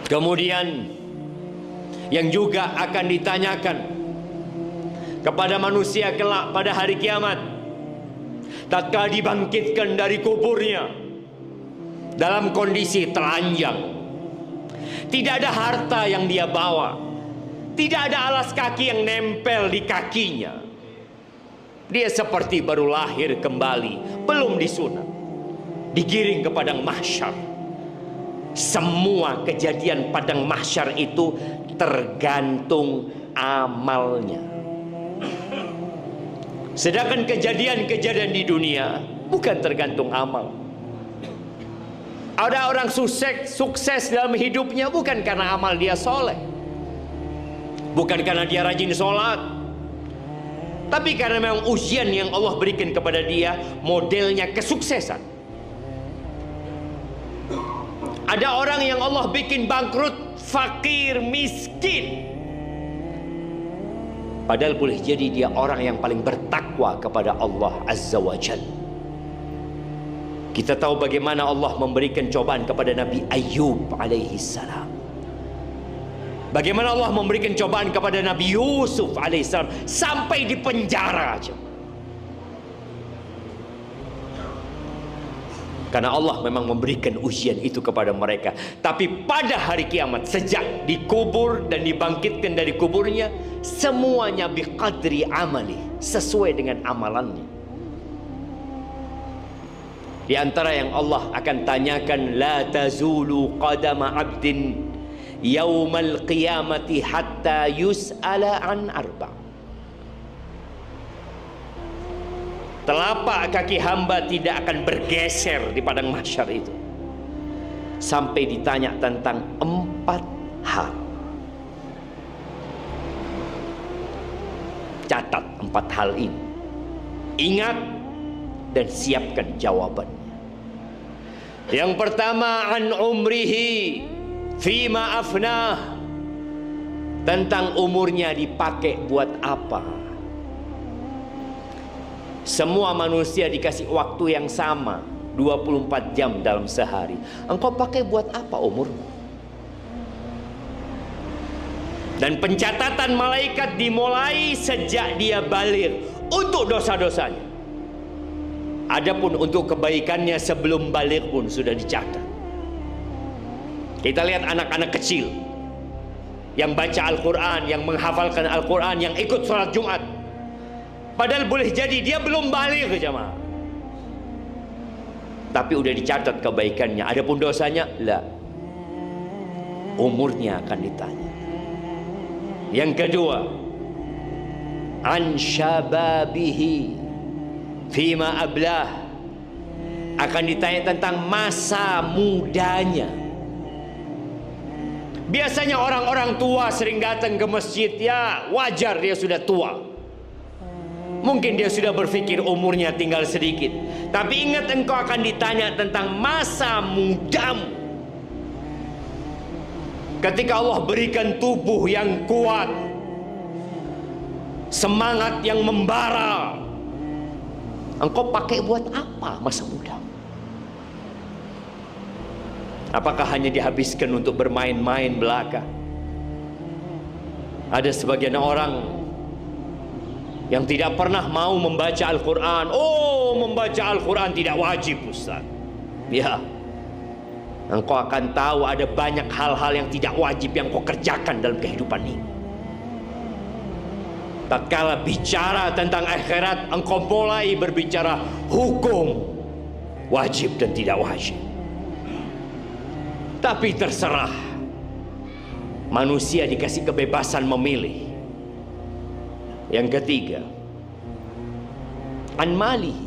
Kemudian yang juga akan ditanyakan kepada manusia kelak pada hari kiamat, tatkala dibangkitkan dari kuburnya dalam kondisi telanjang, tidak ada harta yang dia bawa, tidak ada alas kaki yang nempel di kakinya. Dia seperti baru lahir kembali, belum disunat, digiring ke padang mahsyar. Semua kejadian padang mahsyar itu tergantung amalnya. Sedangkan kejadian-kejadian di dunia bukan tergantung amal. Ada orang sukses dalam hidupnya bukan karena amal dia soleh, bukan karena dia rajin sholat, tapi karena memang ujian yang Allah berikan kepada dia modelnya kesuksesan. Ada orang yang Allah bikin bangkrut, fakir, miskin, padahal boleh jadi dia orang yang paling bertakwa kepada Allah Azza wa Jalla. Kita tahu bagaimana Allah memberikan cobaan kepada Nabi Ayub alaihi salam, bagaimana Allah memberikan cobaan kepada Nabi Yusuf alaihi salam sampai di penjara aja. Karena Allah memang memberikan ujian itu kepada mereka. Tapi pada hari kiamat, sejak dikubur dan dibangkitkan dari kuburnya, semuanya biqadri amali, sesuai dengan amalannya. Di antara yang Allah akan tanyakan, la tazulu qadama abdin yaumal qiyamati hatta yus'ala an arba'. Telapak kaki hamba tidak akan bergeser di padang mahsyar itu sampai ditanya tentang 4 hal. Catat 4 hal ini, ingat dan siapkan jawabannya. Yang pertama, an umrihi fima afnah, tentang umurnya dipakai buat apa. Semua manusia dikasih waktu yang sama, 24 jam dalam sehari. Engkau pakai buat apa umurmu? Dan pencatatan malaikat dimulai sejak dia baligh untuk dosa-dosanya. Adapun untuk kebaikannya sebelum baligh pun sudah dicatat. Kita lihat anak-anak kecil yang baca Al-Quran, yang menghafalkan Al-Quran, yang ikut sholat Jumat. Padahal boleh jadi dia belum baligh, jemaah, tapi udah dicatat kebaikannya. Adapun dosanya, lah, umurnya akan ditanya. Yang kedua, an syababihi fima ablah, akan ditanya tentang masa mudanya. Biasanya orang-orang tua sering datang ke masjid, ya wajar dia sudah tua. Mungkin dia sudah berpikir umurnya tinggal sedikit. Tapi ingat, engkau akan ditanya tentang masa mudamu. Ketika Allah berikan tubuh yang kuat, semangat yang membara, engkau pakai buat apa masa mudamu? Apakah hanya dihabiskan untuk bermain-main belaka? Ada sebagian orang yang tidak pernah mau membaca Al-Quran. Oh, membaca Al-Quran tidak wajib, Ustaz. Ya, engkau akan tahu ada banyak hal-hal yang tidak wajib yang kau kerjakan dalam kehidupan ini. Tatkala bicara tentang akhirat, engkau mulai berbicara hukum wajib dan tidak wajib. Tapi terserah, manusia dikasih kebebasan memilih. Yang ketiga, an malihi,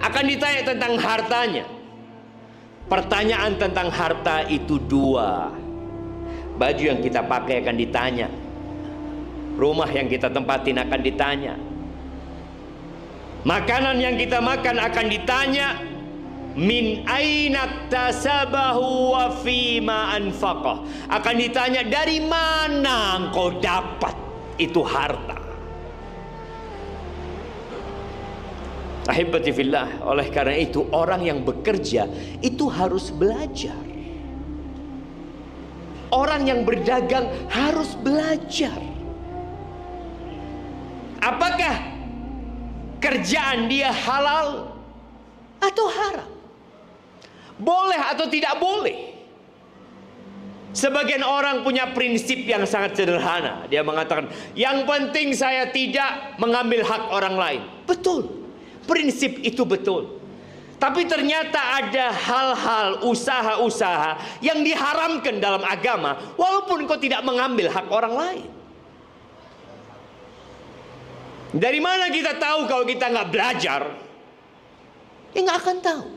akan ditanya tentang hartanya. Pertanyaan tentang harta itu 2. Baju yang kita pakai akan ditanya, rumah yang kita tempatin akan ditanya, makanan yang kita makan akan ditanya, min aina tasabahu wa fima anfaqah, akan ditanya dari mana engkau dapat itu harta. Ahibati fillah, oleh karena itu orang yang bekerja itu harus belajar. Orang yang berdagang harus belajar. Apakah kerjaan dia halal atau haram? Boleh atau tidak boleh? Sebagian orang punya prinsip yang sangat sederhana. Dia mengatakan, yang penting saya tidak mengambil hak orang lain. Betul, prinsip itu betul. Tapi ternyata ada hal-hal, usaha-usaha yang diharamkan dalam agama, walaupun kau tidak mengambil hak orang lain. Dari mana kita tahu kalau kita nggak belajar? Ya nggak akan tahu.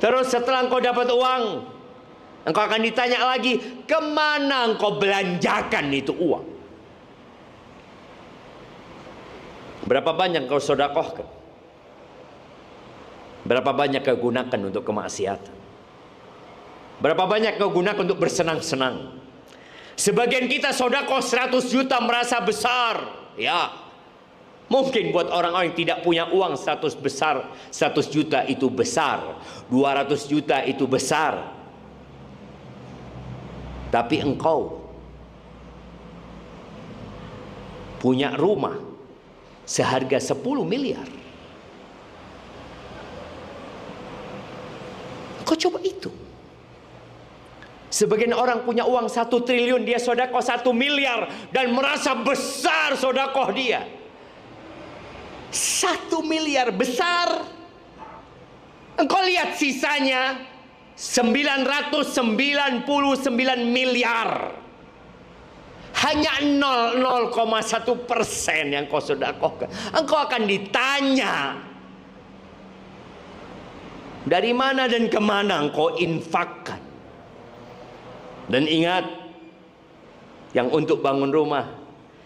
Terus setelah engkau dapat uang, engkau akan ditanya lagi, kemana engkau belanjakan itu uang? Berapa banyak engkau sedekahkan? Berapa banyak kau gunakan untuk kemaksiatan? Berapa banyak kau gunakan untuk bersenang-senang? Sebagian kita sedekah 100 juta merasa besar. Ya, mungkin buat orang-orang yang tidak punya uang 100 juta itu besar, 200 juta itu besar. Tapi engkau punya rumah seharga 10 miliar. Kau coba itu. Sebagian orang punya uang 1 triliun, dia sedekah 1 miliar dan merasa besar sedekah dia. 1 miliar besar. Engkau lihat sisanya 999 miliar. Hanya 0,1% yang kau sedekahkan. Engkau akan ditanya, dari mana dan kemana engkau infakkan. Dan ingat, yang untuk bangun rumah,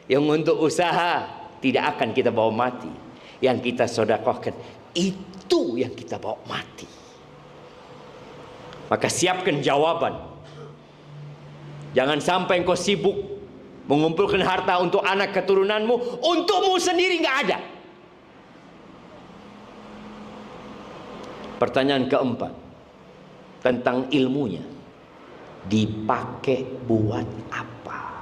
yang untuk usaha, tidak akan kita bawa mati. Yang kita sedekahkan, itu yang kita bawa mati. Maka siapkan jawaban. Jangan sampai engkau sibuk mengumpulkan harta untuk anak keturunanmu, untukmu sendiri nggak ada. Pertanyaan keempat, tentang ilmunya. Dipakai buat apa?